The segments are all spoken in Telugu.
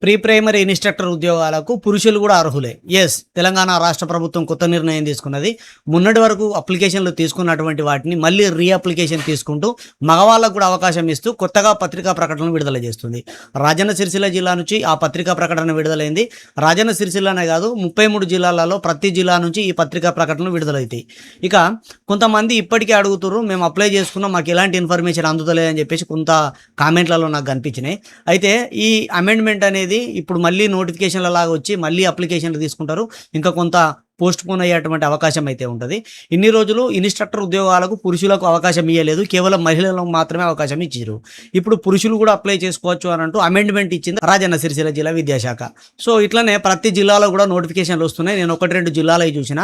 ప్రీ ప్రైమరీ ఇన్‌స్ట్రక్టర్ ఉద్యోగాలకు పురుషులు కూడా అర్హులే. తెలంగాణ రాష్ట్ర ప్రభుత్వం కొత్త నిర్ణయం తీసుకున్నది. మొన్నటి వరకు అప్లికేషన్‌లు తీసుకున్నటువంటి వాటిని మళ్ళీ అప్లికేషన్ తీసుకుంటూ మగవాళ్ళకు కూడా అవకాశం ఇస్తూ కొత్తగా పత్రికా ప్రకటనలు విడుదల చేస్తుంది. రాజన్న సిరిసిల్ల జిల్లా నుంచి ఆ పత్రికా ప్రకటన విడుదలైంది. రాజన్న సిరిసిల్లనే కాదు 33 జిల్లాలలో ప్రతి జిల్లా నుంచి ఈ పత్రికా ప్రకటనలు విడుదలైతాయి. ఇక కొంతమంది ఇప్పటికే అడుగుతుర్రు, మేము అప్లై చేసుకున్నాం, మాకు ఎలాంటి ఇన్ఫర్మేషన్ అందుతలేదని చెప్పేసి కొంత కామెంట్లలో నాకు కనిపించినాయి. అయితే ఈ అమెండ్మెంట్ అనేది ఇప్పుడు మళ్ళీ నోటిఫికేషన్ల లాగా వచ్చి మళ్ళీ అప్లికేషన్లు తీసుకుంటారు. ఇంకా కొంత పోస్ట్ పోన్ అయ్యేటువంటి అవకాశం అయితే ఉంటుంది. ఇన్ని రోజులు ఇన్‌స్ట్రక్టర్ ఉద్యోగాలకు పురుషులకు అవకాశం ఇవ్వలేదు, కేవలం మహిళలకు మాత్రమే అవకాశం ఇచ్చారు. ఇప్పుడు పురుషులు కూడా అప్లై చేసుకోవచ్చు అని అంటూ అమెండ్మెంట్ ఇచ్చింది రాజన్న సిరిసిల్ల జిల్లా విద్యాశాఖ. సో ఇట్లనే ప్రతి జిల్లాలో కూడా నోటిఫికేషన్లు వస్తున్నాయి. నేను 1-2 జిల్లాలో చూసిన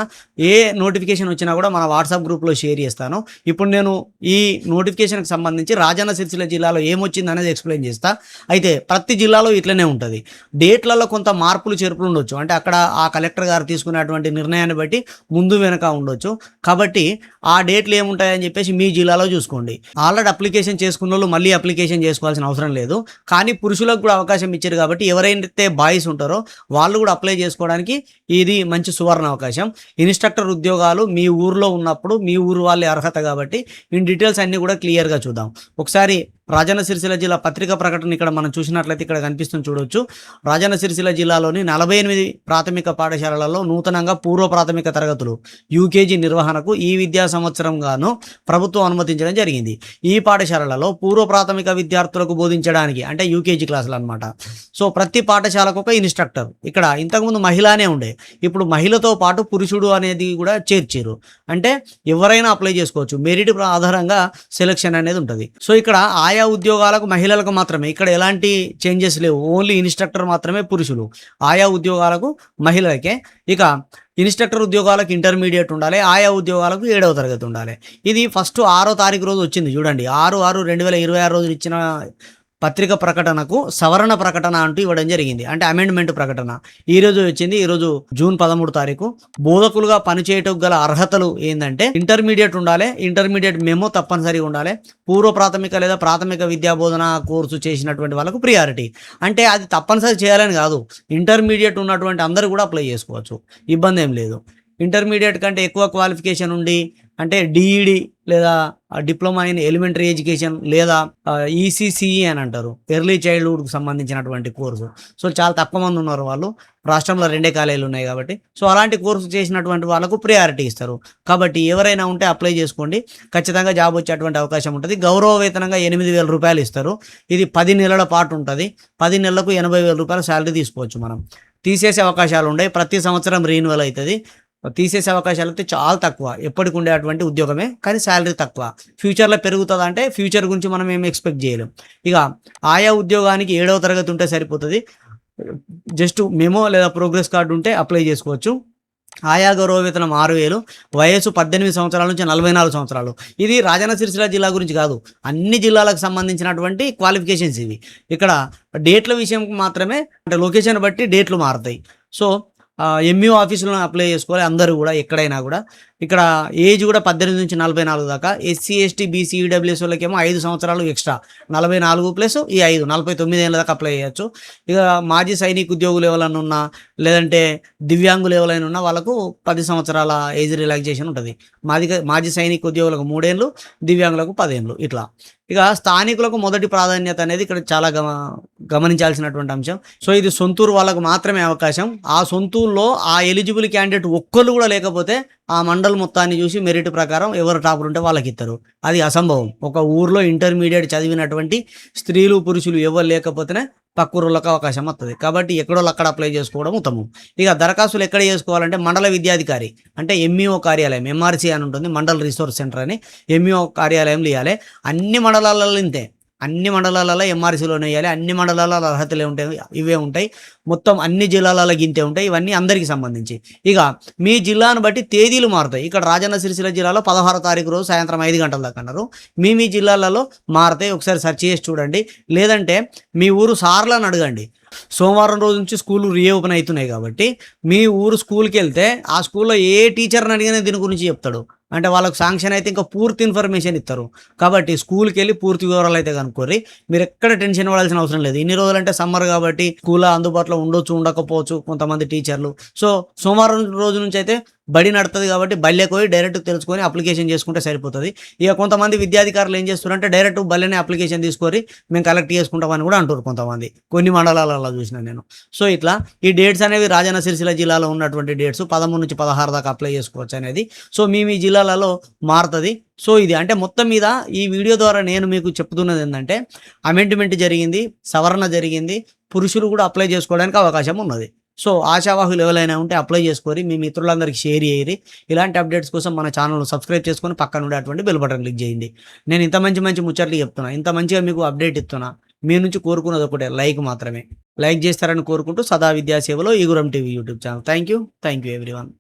ఏ నోటిఫికేషన్ వచ్చినా కూడా మన వాట్సాప్ గ్రూప్లో షేర్ చేస్తాను. ఇప్పుడు నేను ఈ నోటిఫికేషన్కి సంబంధించి రాజన్న సిరిసిల్ల జిల్లాలో ఏమొచ్చింది అనేది ఎక్స్ప్లెయిన్ చేస్తా. అయితే ప్రతి జిల్లాలో ఇట్లనే ఉంటుంది. డేట్లలో కొంత మార్పులు చేర్పులు ఉండొచ్చు. అంటే అక్కడ ఆ కలెక్టర్ గారు తీసుకునేటువంటి నిర్ణయాన్ని బట్టి ముందు వెనక ఉండొచ్చు. కాబట్టి ఆ డేట్లు ఏముంటాయని చెప్పేసి మీ జిల్లాలో చూసుకోండి. ఆల్రెడీ అప్లికేషన్ చేసుకున్న వాళ్ళు మళ్ళీ అప్లికేషన్ చేసుకోవాల్సిన అవసరం లేదు. కానీ పురుషులకు కూడా అవకాశం ఇచ్చారు కాబట్టి ఎవరైతే బాయ్స్ ఉంటారో వాళ్ళు కూడా అప్లై చేసుకోవడానికి ఇది మంచి సువర్ణ అవకాశం. ఇన్‌స్ట్రక్టర్ ఉద్యోగాలు మీ ఊర్లో ఉన్నప్పుడు మీ ఊరు వాళ్ళే అర్హత కాబట్టి ఈ డీటెయిల్స్ అన్నీ కూడా క్లియర్గా చూద్దాం. ఒకసారి రాజన్న సిరిసిల్ల జిల్లా పత్రికా ప్రకటన ఇక్కడ మనం చూసినట్లయితే ఇక్కడ కనిపిస్తుంది, చూడొచ్చు. రాజన్న సిరిసిల్ల జిల్లాలోని 48 ప్రాథమిక పాఠశాలలలో నూతనంగా పూర్వ ప్రాథమిక తరగతులు యూకేజీ నిర్వహణకు ఈ విద్యా సంవత్సరం గాను ప్రభుత్వం అనుమతించడం జరిగింది. ఈ పాఠశాలలలో పూర్వ ప్రాథమిక విద్యార్థులకు బోధించడానికి, అంటే యూకేజీ క్లాసులు అనమాట. సో ప్రతి పాఠశాలకు ఒక ఇన్‌స్ట్రక్టర్. ఇక్కడ ఇంతకుముందు మహిళనే ఉండే, ఇప్పుడు మహిళతో పాటు పురుషుడు అనేది కూడా చేర్చారు. అంటే ఎవరైనా అప్లై చేసుకోవచ్చు, మెరిట్ ఆధారంగా సెలక్షన్ అనేది ఉంటుంది. సో ఇక్కడ ఆయా ఉద్యోగాలకు మహిళలకు మాత్రమే, ఇక్కడ ఎలాంటి చేంజెస్ లేవు, ఓన్లీ ఇన్‌స్ట్రక్టర్ మాత్రమే పురుషులు, ఆయా ఉద్యోగాలకు మహిళలకే. ఇక ఇన్‌స్ట్రక్టర్ ఉద్యోగాలకు ఇంటర్మీడియట్ ఉండాలి, ఆయా ఉద్యోగాలకు 7వ తరగతి ఉండాలి. ఇది ఫస్ట్ 6వ తారీఖు రోజు వచ్చింది, చూడండి. 6/6/2026 రోజు ఇచ్చిన పత్రిక ప్రకటనకు సవరణ ప్రకటన అంటూ ఇవ్వడం జరిగింది. అంటే అమెండ్మెంట్ ప్రకటన ఈ రోజు వచ్చింది. ఈరోజు జూన్ 13 తారీఖు. బోధకులుగా పనిచేయటం గల అర్హతలు ఏంటంటే ఇంటర్మీడియట్ ఉండాలి, ఇంటర్మీడియట్ మెమో తప్పనిసరిగా ఉండాలి, పూర్వ ప్రాథమిక లేదా ప్రాథమిక విద్యా బోధన కోర్సు చేసినటువంటి వాళ్ళకు ప్రియారిటీ. అంటే అది తప్పనిసరి చేయాలని కాదు, ఇంటర్మీడియట్ ఉన్నటువంటి అందరూ కూడా అప్లై చేసుకోవచ్చు, ఇబ్బంది ఏం లేదు. ఇంటర్మీడియట్ కంటే ఎక్కువ క్వాలిఫికేషన్ ఉండి, అంటే డిఈడి లేదా డిప్లొమా ఇన్ ఎలిమెంటరీ ఎడ్యుకేషన్ లేదా ఈసీసీఈ అని అంటారు, ఎర్లీ చైల్డ్హుడ్కి సంబంధించినటువంటి కోర్సు. సో చాలా తక్కువ మంది ఉన్నారు వాళ్ళు, రాష్ట్రంలో 2 కాలేజీలు ఉన్నాయి కాబట్టి. సో అలాంటి కోర్సు చేసినటువంటి వాళ్ళకు ప్రియారిటీ ఇస్తారు. కాబట్టి ఎవరైనా ఉంటే అప్లై చేసుకోండి, ఖచ్చితంగా జాబ్ వచ్చేటువంటి అవకాశం ఉంటుంది. గౌరవ వేతనంగా 8,000 రూపాయలు ఇస్తారు. ఇది 10 నెలల పాటు ఉంటుంది. 10 నెలలకు 80,000 రూపాయల శాలరీ తీసుకోవచ్చు మనం. తీసేసే అవకాశాలు ఉన్నాయి, ప్రతి సంవత్సరం రీన్యువల్ అవుతుంది. తీసేసే అవకాశాలు అయితే చాలా తక్కువ, ఎప్పటికి ఉండేటువంటి ఉద్యోగమే, కానీ శాలరీ తక్కువ. ఫ్యూచర్లో పెరుగుతుంది అంటే ఫ్యూచర్ గురించి మనం ఏమి ఎక్స్పెక్ట్ చేయలేం. ఇక ఆయా ఉద్యోగానికి 7వ తరగతి ఉంటే సరిపోతుంది. జస్ట్ మెమో లేదా ప్రోగ్రెస్ కార్డు ఉంటే అప్లై చేసుకోవచ్చు. ఆయా గౌరవ వేతనం 6,000, వయసు 18 సంవత్సరాల నుంచి 44 సంవత్సరాలు. ఇది రాజన్న సిరిసిల్ల జిల్లా గురించి కాదు, అన్ని జిల్లాలకు సంబంధించినటువంటి క్వాలిఫికేషన్స్ ఇవి. ఇక్కడ డేట్ల విషయం మాత్రమే, అంటే లొకేషన్ బట్టి డేట్లు మారుతాయి. సో ఎంఈఓ ఆఫీసులో అప్లై చేసుకోవాలి అందరూ కూడా, ఎక్కడైనా కూడా. ఇక్కడ ఏజ్ కూడా 18 నుంచి 44 దాకా. ఎస్సీ ఎస్టీ బీసీ ఈడబ్ల్యూఎస్ వాళ్ళకేమో 5 సంవత్సరాలు ఎక్స్ట్రా, 44 ప్లస్ ఈ 5 49 ఏళ్ళ దాకా అప్లై చేయొచ్చు. ఇక మాజీ సైనిక ఉద్యోగులు ఎవరైనా ఉన్నా, లేదంటే దివ్యాంగులు ఎవరైనా ఉన్నా వాళ్ళకు 10 సంవత్సరాల ఏజ్ రిలాక్సేషన్ ఉంటుంది. మాజీ సైనిక ఉద్యోగులకు 3 ఏళ్ళు, దివ్యాంగులకు 10 ఏళ్ళు ఇట్లా. ఇక స్థానికులకు మొదటి ప్రాధాన్యత అనేది ఇక్కడ చాలా గమనించాల్సినటువంటి అంశం. సో ఇది సొంతూరు వాళ్ళకు మాత్రమే అవకాశం. ఆ సొంతూరులో ఆ ఎలిజిబుల్ క్యాండిడేట్ ఒక్కళ్ళు కూడా లేకపోతే ఆ మండల్ మొత్తాన్ని చూసి మెరిట్ ప్రకారం ఎవరు టాపర్ ఉంటే వాళ్ళకి ఇస్తారు. అది అసంభవం. ఒక ఊర్లో ఇంటర్మీడియట్ చదివినటువంటి స్త్రీలు పురుషులు ఎవరు లేకపోతేనే పక్కూరులకు అవకాశం వస్తుంది. కాబట్టి ఎక్కడో అక్కడ అప్లై చేసుకోవడం ఉత్తమం. ఇక దరఖాస్తులు ఎక్కడ చేసుకోవాలంటే మండల విద్యాధికారి, అంటే ఎంఈఓ కార్యాలయం, ఎంఆర్సీ అని ఉంటుంది, మండల్ రిసోర్స్ సెంటర్ అని, ఎంఈఓ కార్యాలయంలో ఇవ్వాలి. అన్ని మండలాలలో ఇంతే, అన్ని మండలాలలో ఎంఆర్సీలోనే వేయాలి. అన్ని మండలాలలో అర్హతలే ఉంటాయి, ఇవే ఉంటాయి. మొత్తం అన్ని జిల్లాలలో గింతే ఉంటాయి. ఇవన్నీ అందరికీ సంబంధించి. ఇక మీ జిల్లాను బట్టి తేదీలు మారుతాయి. ఇక్కడ రాజన్న సిరిసిల్ల జిల్లాలో 16వ తారీఖు రోజు సాయంత్రం 5 గంటల దాకా అన్నారు. మీ జిల్లాలలో మారుతాయి, ఒకసారి సెర్చ్ చేసి చూడండి. లేదంటే మీ ఊరు సార్లను అడగండి. సోమవారం రోజు నుంచి స్కూళ్ళు రీఓపెన్ అవుతున్నాయి కాబట్టి మీ ఊరు స్కూల్కి వెళ్తే ఆ స్కూల్లో ఏ టీచర్ని అడిగినా దీని గురించి చెప్తాడు. అంటే వాళ్ళకి శాంక్షన్ అయితే ఇంకా పూర్తి ఇన్ఫర్మేషన్ ఇస్తారు. కాబట్టి స్కూల్‌కి వెళ్లి పూర్తి వివరాలు అయితే కనుక్కోర్రి. మీరు ఎక్కడ టెన్షన్ పడాల్సిన అవసరం లేదు. ఇన్ని రోజులంటే సమ్మర్ కాబట్టి స్కూల్ అందుబాటులో ఉండొచ్చు, ఉండకపోవచ్చు కొంతమంది టీచర్లు. సో సోమవారం రోజు నుంచి అయితే బడి నడుతది కాబట్టి బళ్ళేకి పోయి డైరెక్ట్ తెలుసుకొని అప్లికేషన్ చేసుకుంటే సరిపోతది. ఇక కొంతమంది విద్యాధికారులు ఏం చేస్తున్నారంటే డైరెక్ట్ బళ్ళనే అప్లికేషన్ తీసుకొని మేము కలెక్ట్ చేసుకుంటామని కూడా అంటుర్రు కొంతమంది. కొన్ని మండలాలలో చూసినా నేను. సో ఇట్లా ఈ డేట్స్ అనేవి రాజన్న సిరిసిల్ల జిల్లాలో ఉన్నటువంటి డేట్స్ 13-16 దాకా అప్లై చేసుకోవచ్చు అనేది. సో మీ జిల్లాలలో మారుతది. సో ఇది అంటే మొత్తం మీద ఈ వీడియో ద్వారా నేను మీకు చెప్తున్నది ఏందంటే అమెండ్మెంట్ జరిగింది, సవరణ జరిగింది. పురుషులు కూడా అప్లై చేసుకోవడానికి అవకాశం ఉన్నది. సో ఆశావాహులు ఎవరైనా ఉంటే అప్లై చేసుకోరి. మీ మిత్రులందరికీ షేర్ చేయరి. ఇలాంటి అప్డేట్స్ కోసం మన ఛానల్‌ను సబ్స్క్రైబ్ చేసుకొని పక్కన ఉండేటువంటి బెల్ బటన్ క్లిక్ చేయండి. నేను ఇంత మంచి మంచి ముచ్చట్లు చెప్తున్నా. ఇంత మంచిగా మీకు అప్డేట్ ఇస్తున్నా. మీ నుంచి కోరుకున్నది ఒకటే లైక్ మాత్రమే. లైక్ చేస్తారని కోరుకుంటూ సదా విద్యా సేవలో ఈగురం TV YouTube channel. Thank you everyone.